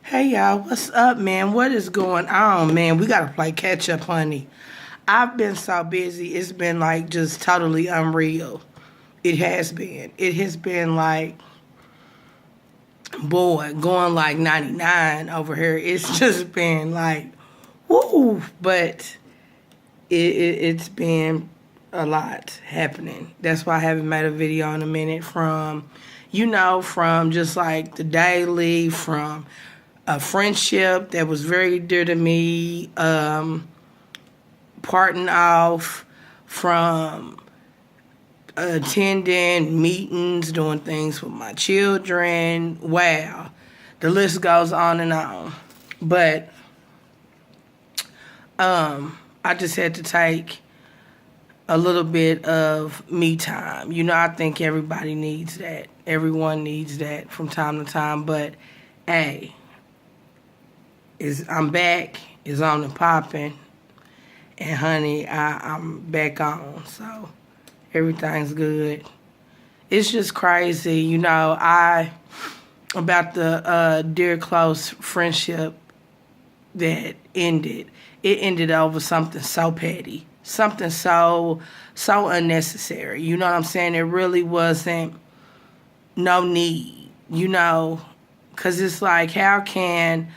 Hey y'all, what's up, man? What is going on, man? We gotta play catch up, honey. I've been so busy, it's been like just totally unreal. It has been. It has been like, boy, going like 99 over here. It's just been like, woo, but it's been a lot happening. That's why I haven't made a video in a minute from just like the daily, from a friendship that was very dear to me, parting off, from attending meetings, doing things with my children. Wow, the list goes on and on. But I just had to take a little bit of me time. I think everybody needs that. Everyone needs that from time to time. But hey, I'm back. It's on and popping. And honey, I'm back on. So everything's good. It's just crazy, about the dear close friendship that ended. It ended over something so petty. Something so unnecessary. You know what I'm saying? It really wasn't no need, because it's like, how can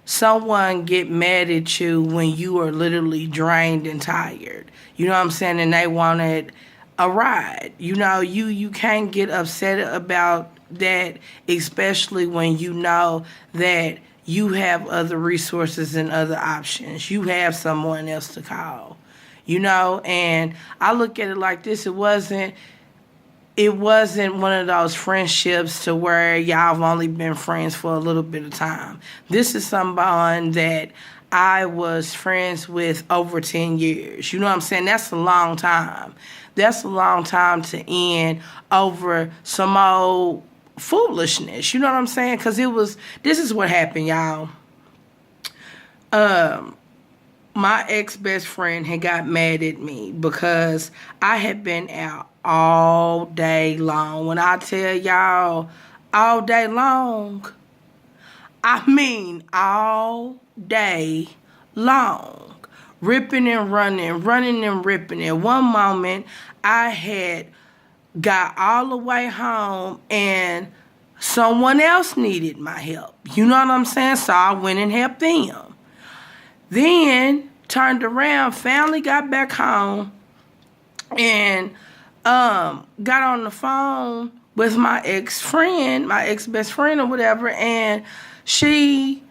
someone get mad at you when you are literally drained and tired? You know what I'm saying? And they wanted a ride. You can't get upset about that, especially when you know that you have other resources and other options. You have someone else to call. And I look at it like this. It wasn't one of those friendships to where y'all have only been friends for a little bit of time. This is someone that I was friends with over 10 years. You know what I'm saying? That's a long time. That's a long time to end over some old foolishness. You know what I'm saying? Because this is what happened, y'all. My ex-best friend had got mad at me because I had been out all day long. When I tell y'all all day long, I mean all day long. Ripping and running, running and ripping. At one moment, I had got all the way home and someone else needed my help. You know what I'm saying? So I went and helped them. Then turned around, finally got back home, and got on the phone with my ex-friend, my ex-best friend or whatever, and she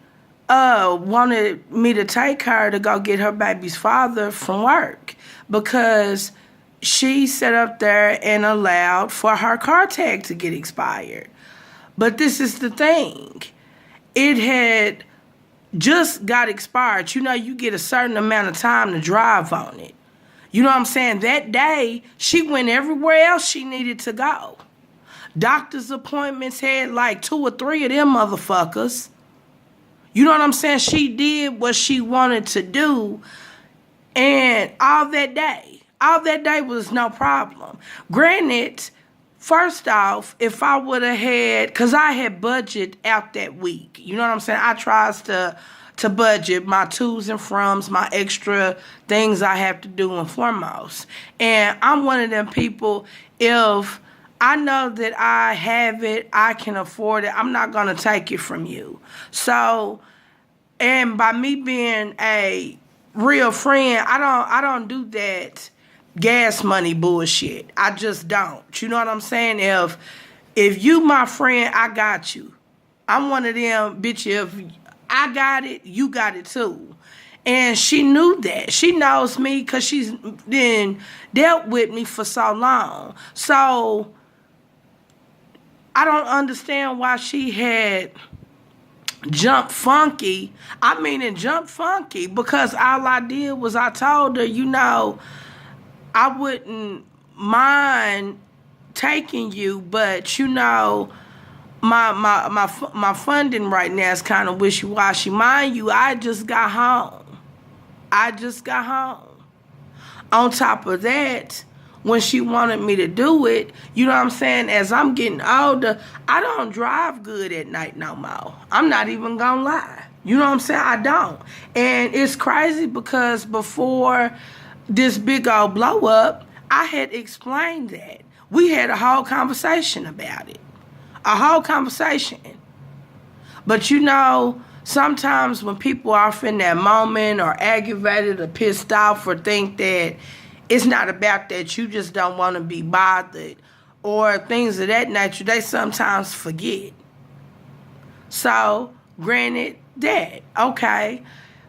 wanted me to take her to go get her baby's father from work because she sat up there and allowed for her car tag to get expired. But this is the thing. It had just got expired. You get a certain amount of time to drive on it. You know what I'm saying? That day, she went everywhere else she needed to go. Doctor's appointments had like 2 or 3 of them motherfuckers. You know what I'm saying? She did what she wanted to do. And all that day was no problem. Granted, first off, if I would have had, because I had budget out that week. You know what I'm saying? I tries to budget my to's and froms, my extra things I have to do and foremost. And I'm one of them people, if I know that I have it, I can afford it, I'm not going to take it from you. So, and by me being a real friend, I don't do that gas money bullshit. I just don't. You know what I'm saying? If you my friend, I got you. I'm one of them, bitch, if I got it, you got it too. And she knew that. She knows me because she's been dealt with me for so long. So I don't understand why she had jumped funky. I mean, it jumped funky because all I did was I told her, I wouldn't mind taking you, but my funding right now is kind of wishy-washy. Mind you, I just got home. On top of that, when she wanted me to do it. You know what I'm saying? As I'm getting older, I don't drive good at night no more. I'm not even gonna lie. You know what I'm saying? I don't. And it's crazy because before this big old blow up, I had explained that. We had a whole conversation about it. A whole conversation. But you know, sometimes when people are in that moment or aggravated or pissed off or think that it's not about that, you just don't want to be bothered or things of that nature, they sometimes forget. So, granted that, okay.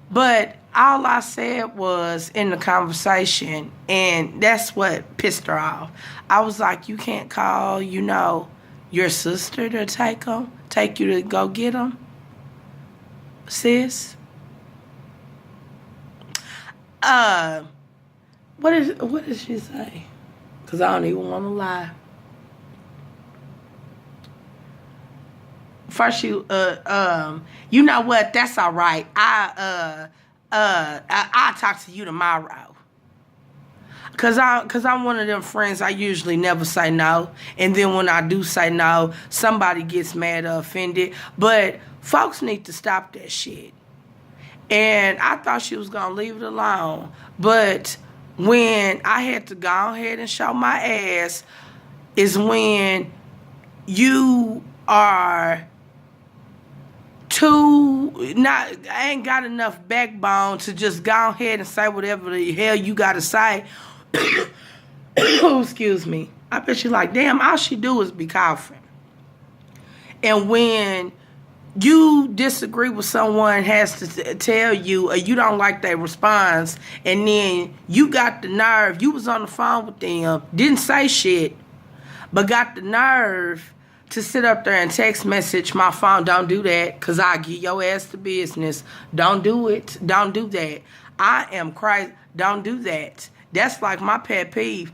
But all I said was in the conversation, and that's what pissed her off. I was like, you can't call, you know, your sister to take you to go get them, sis. What did she say? Because I don't even want to lie. First, you know what? That's all right. I'll talk to you tomorrow. Cause I'm one of them friends, I usually never say no. And then when I do say no, somebody gets mad or offended. But folks need to stop that shit. And I thought she was gonna leave it alone. But when I had to go ahead and show my ass is when you are I ain't got enough backbone to just go ahead and say whatever the hell you gotta say. Oh, excuse me. I bet you like, damn, all she do is be coughing. And when you disagree with someone has to tell you or you don't like their response, and then you got the nerve, you was on the phone with them, didn't say shit, but got the nerve to sit up there and text message my phone. Don't do that, because I'll give your ass the business. Don't do it. Don't do that. I am crazy. Don't do that. That's like my pet peeve.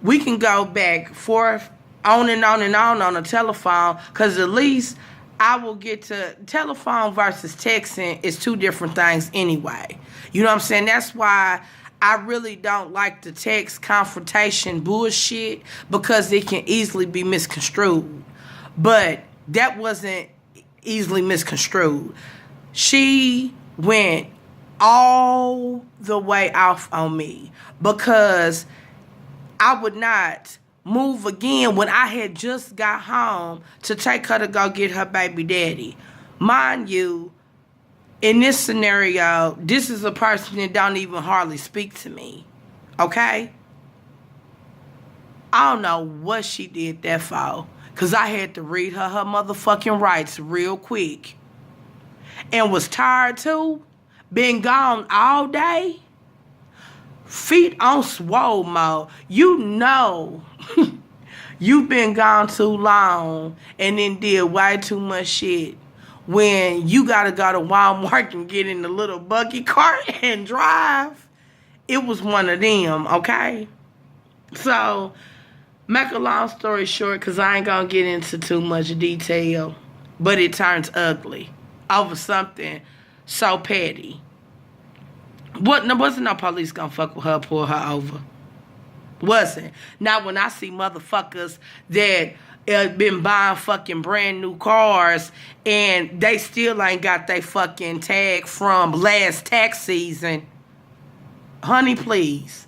We can go back forth, on and on and on the telephone, because at least I will get to telephone versus texting is two different things anyway. You know what I'm saying? That's why I really don't like the text confrontation bullshit, because it can easily be misconstrued. But that wasn't easily misconstrued. She went all the way off on me because I would not move again when I had just got home to take her to go get her baby daddy. Mind you, in this scenario, this is a person that don't even hardly speak to me. Okay? I don't know what she did that for, because I had to read her motherfucking rights real quick. And was tired too. Been gone all day. Feet on swole mode. You know you've been gone too long and then did way too much shit when you gotta go to Walmart and get in the little buggy cart and drive. It was one of them, okay? So, make a long story short, because I ain't gonna get into too much detail, but it turns ugly over something so petty. Wasn't no police gonna fuck with her, pull her over. Wasn't. Now when I see motherfuckers that been buying fucking brand new cars and they still ain't got their fucking tag from last tax season, honey, please.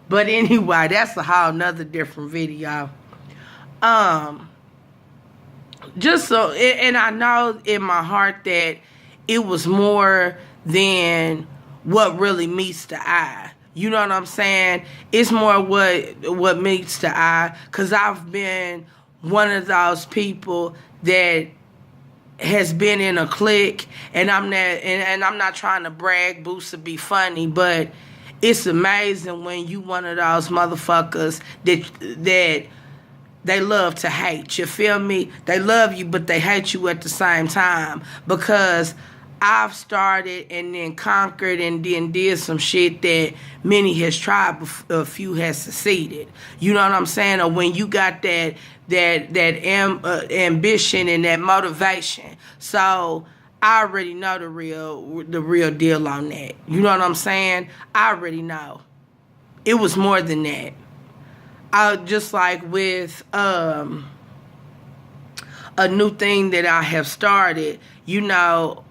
But anyway, that's a whole nother different video. Just so, and I know in my heart that it was more than what really meets the eye. You know what I'm saying? It's more what meets the eye, because I've been one of those people that has been in a clique, and I'm not trying to brag, boost, or be funny, but it's amazing when you one of those motherfuckers that they love to hate. You feel me? They love you, but they hate you at the same time, because I've started and then conquered and then did some shit that many has tried, but a few has succeeded. You know what I'm saying? Or when you got that ambition and that motivation. So I already know the real deal on that. You know what I'm saying? I already know. It was more than that. just like with a new thing that I have started, you know,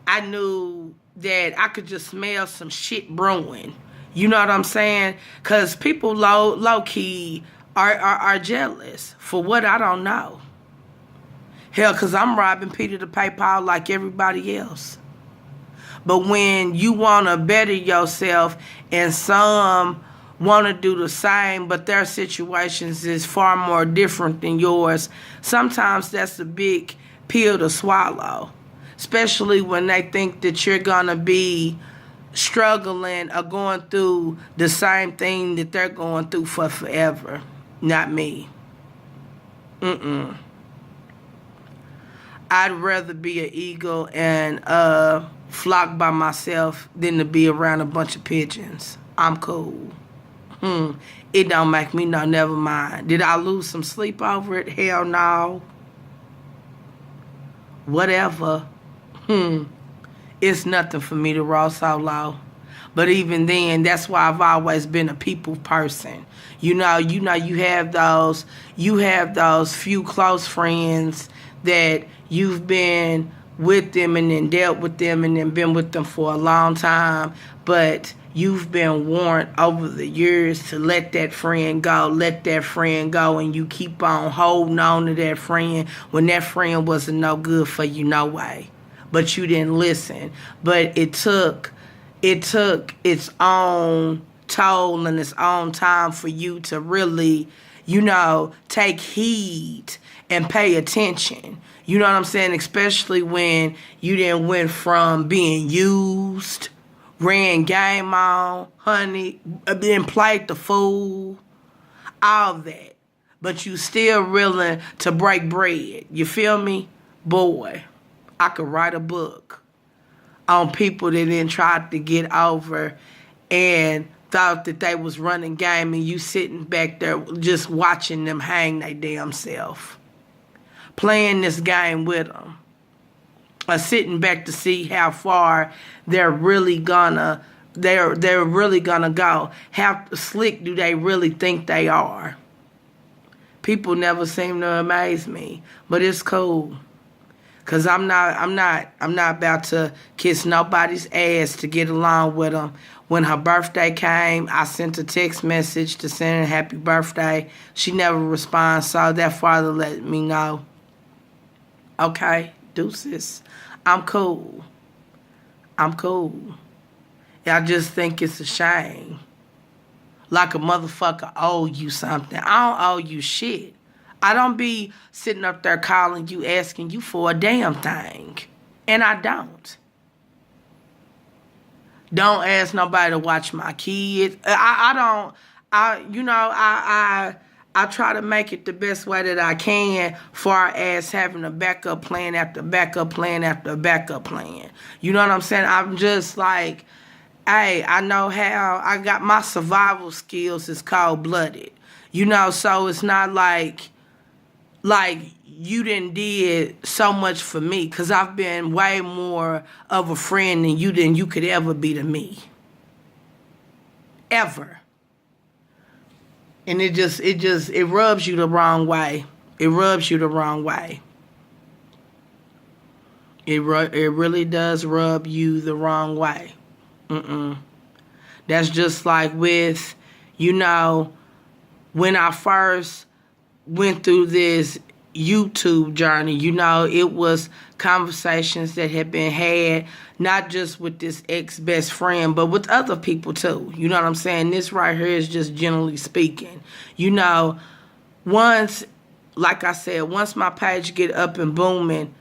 I knew that I could just smell some shit brewing. You know what I'm saying? Because people low key are jealous for what I don't know. Hell, because I'm robbing Peter to pay Paul like everybody else. But when you want to better yourself and some want to do the same, but their situations is far more different than yours, sometimes that's a big pill to swallow. Especially when they think that you're going to be struggling or going through the same thing that they're going through for forever. Not me. I'd rather be an eagle and flock by myself than to be around a bunch of pigeons. I'm cool. It don't make me no, never mind. Did I lose some sleep over it? Hell no. Whatever. It's nothing for me to roll solo. But even then, that's why I've always been a people person. You have those few close friends that you've been with them and then dealt with them and then been with them for a long time, but you've been warned over the years to let that friend go, and you keep on holding on to that friend when that friend wasn't no good for you no way. But you didn't listen. But it took its own toll and its own time for you to really, take heed and pay attention. You know what I'm saying? Especially when you then went from being used, ran game on, honey, then played the fool, all that. But you still willing to break bread. You feel me? Boy, I could write a book on people that then tried to get over and thought that they was running game and you sitting back there just watching them hang their damn self. Playing this game with them. Or sitting back to see how far they're really gonna go. How slick do they really think they are? People never seem to amaze me, but it's cool. Cause I'm not about to kiss nobody's ass to get along with them. When her birthday came, I sent a text message to send her happy birthday. She never responds, so that father let me know. Okay, deuces. I'm cool. I just think it's a shame. Like a motherfucker owe you something. I don't owe you shit. I don't be sitting up there calling you, asking you for a damn thing. And I don't. Don't ask nobody to watch my kids. I try to make it the best way that I can, far as having a backup plan after backup plan after backup plan. You know what I'm saying? I'm just like, hey, I know how, I got my survival skills is cold-blooded. So it's not like you done did so much for me, because I've been way more of a friend than you could ever be to me. Ever. And it rubs you the wrong way. It rubs you the wrong way. It really does rub you the wrong way. That's just like with, when I first went through this YouTube journey, it was conversations that had been had, not just with this ex-best friend, but with other people too. You know what I'm saying? This right here is just generally speaking. Once, like I said, once my page get up and booming,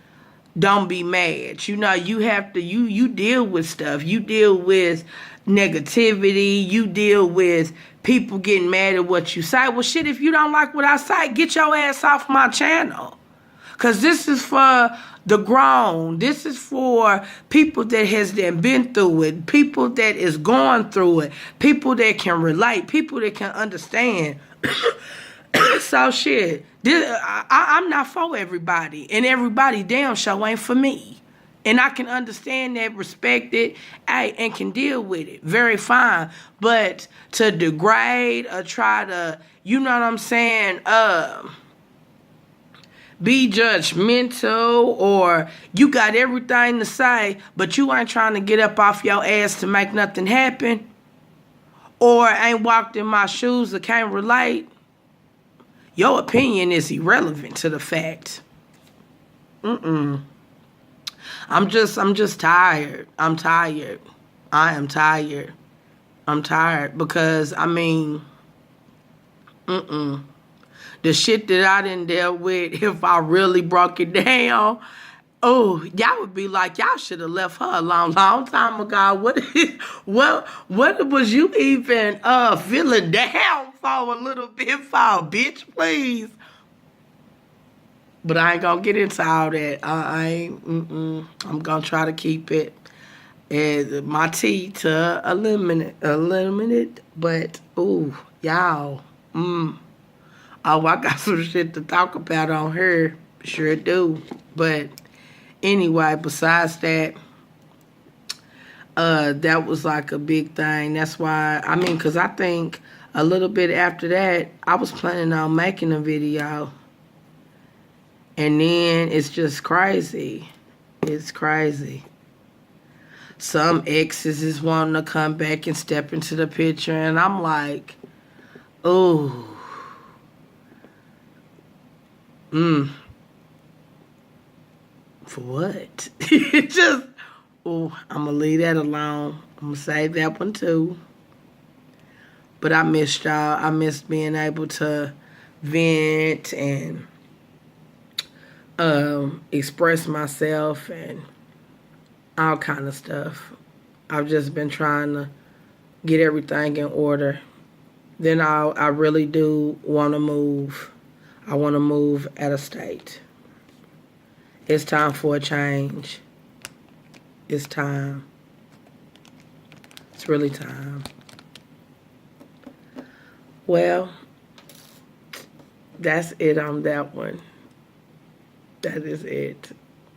don't be mad. You have to, you deal with stuff. You deal with negativity. You deal with people getting mad at what you say. Well, shit, if you don't like what I say, get your ass off my channel. Because this is for the grown. This is for people that has been through it. People that is going through it. People that can relate. People that can understand. So shit, I'm not for everybody. And everybody damn show ain't for me. And I can understand that, respect it, hey, and can deal with it. Very fine. But to degrade or try to, you know what I'm saying, be judgmental, or you got everything to say, but you ain't trying to get up off your ass to make nothing happen, or ain't walked in my shoes or can't relate, your opinion is irrelevant to the fact. I'm just tired. I'm tired. I am tired. I'm tired because, I mean, the shit that I done dealt with, if I really broke it down, oh, y'all would be like, y'all should have left her a long time ago. What was you even feeling down for a little bit for, bitch, please? But I ain't gonna get into all that. I'm gonna try to keep it my tea to a limited. But ooh, y'all, oh, I got some shit to talk about on her. Sure do. But anyway, besides that, that was like a big thing. That's why, I mean, because I think a little bit after that, I was planning on making a video. And then it's just crazy. It's crazy. Some exes is wanting to come back and step into the picture. And I'm like, oh. For what? Just, oh, I'm going to leave that alone. I'm going to save that one too. But I missed y'all. I missed being able to vent and express myself and all kind of stuff. I've just been trying to get everything in order. Then I really do want to move. I want to move out of state. It's time for a change. It's time. It's really time. Well, that's it on that one. That is it.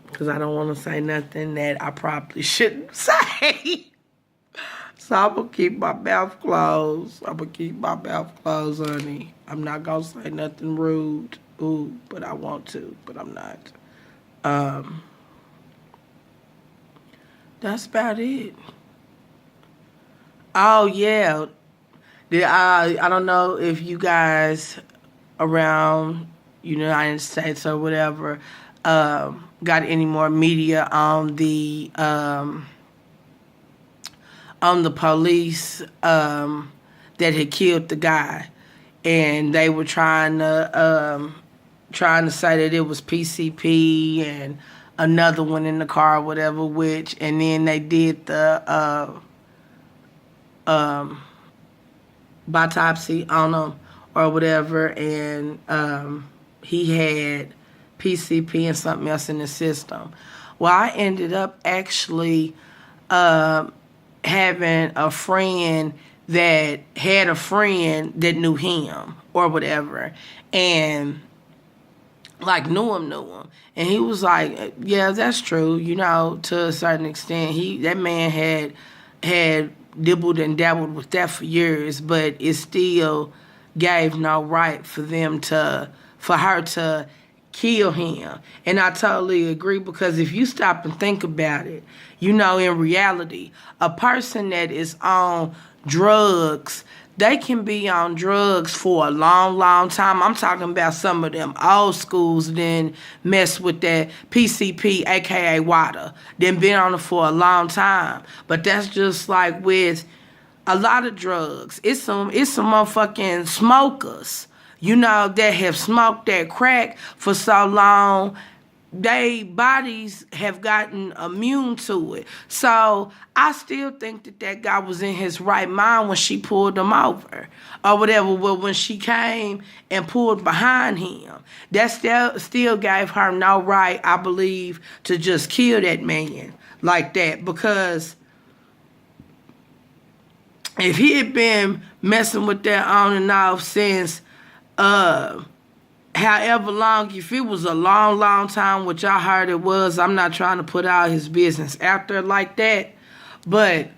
Because I don't want to say nothing that I probably shouldn't say. So I'm going to keep my mouth closed. I'm going to keep my mouth closed, honey. I'm not going to say nothing rude. Ooh, but I want to, but I'm not. That's about it. Oh, yeah. I don't know if you guys around United States or whatever got any more media on the police that had killed the guy, and they were trying to say that it was PCP and another one in the car or whatever, and then they did the biopsy on him or whatever, and he had PCP and something else in the system. Well, I ended up actually having a friend that had a friend that knew him or whatever, and like knew him. And he was like, yeah, that's true, to a certain extent. That man had dibbled and dabbled with that for years, but it still gave no right for her to kill him. And I totally agree, because if you stop and think about it, in reality, a person that is on drugs, they can be on drugs for a long time. I'm talking about some of them old schools then mess with that PCP, aka water, then been on it for a long time. But that's just like with a lot of drugs. It's some motherfucking smokers, that have smoked that crack for so long, their bodies have gotten immune to it. So I still think that guy was in his right mind when she pulled him over or whatever. Well, when she came and pulled behind him, that still gave her no right, I believe, to just kill that man like that. Because if he had been messing with that on and off since however long, if it was a long time, which I heard it was, I'm not trying to put out his business after like that, but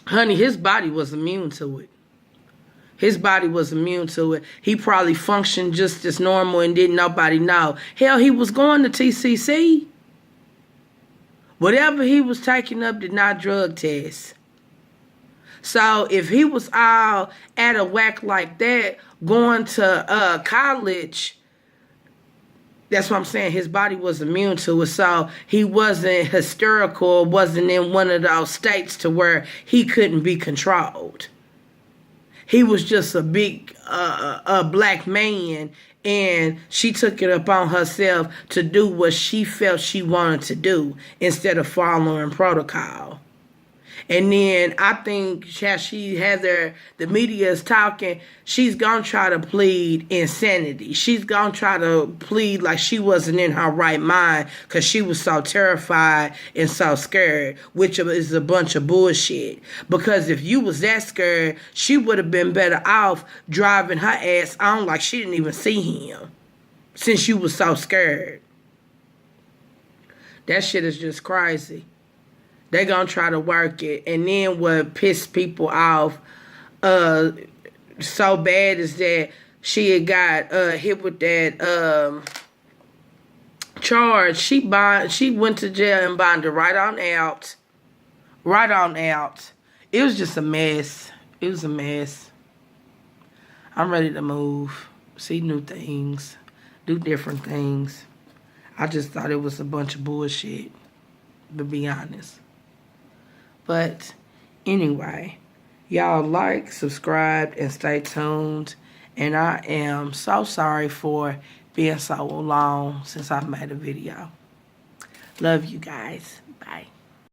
honey, his body was immune to it. His body was immune to it. He probably functioned just as normal and didn't nobody know. Hell, he was going to TCC. Whatever he was taking up did not drug test. So if he was all at a whack like that, going to college, that's what I'm saying. His body was immune to it. So he wasn't hysterical, wasn't in one of those states to where he couldn't be controlled. He was just a big black man, and she took it upon herself to do what she felt she wanted to do instead of following protocol. And then I think how she has the media is talking, she's going to try to plead insanity. She's going to try to plead like she wasn't in her right mind because she was so terrified and so scared, which is a bunch of bullshit. Because if you was that scared, she would have been better off driving her ass on like she didn't even see him since you was so scared. That shit is just crazy. They gonna try to work it. And then what pissed people off so bad is that she had got hit with that charge. She went to jail and bonded right on out. Right on out. It was just a mess. It was a mess. I'm ready to move. See new things. Do different things. I just thought it was a bunch of bullshit, to be honest. But anyway, y'all like, subscribe, and stay tuned. And I am so sorry for being so long since I've made a video. Love you guys. Bye.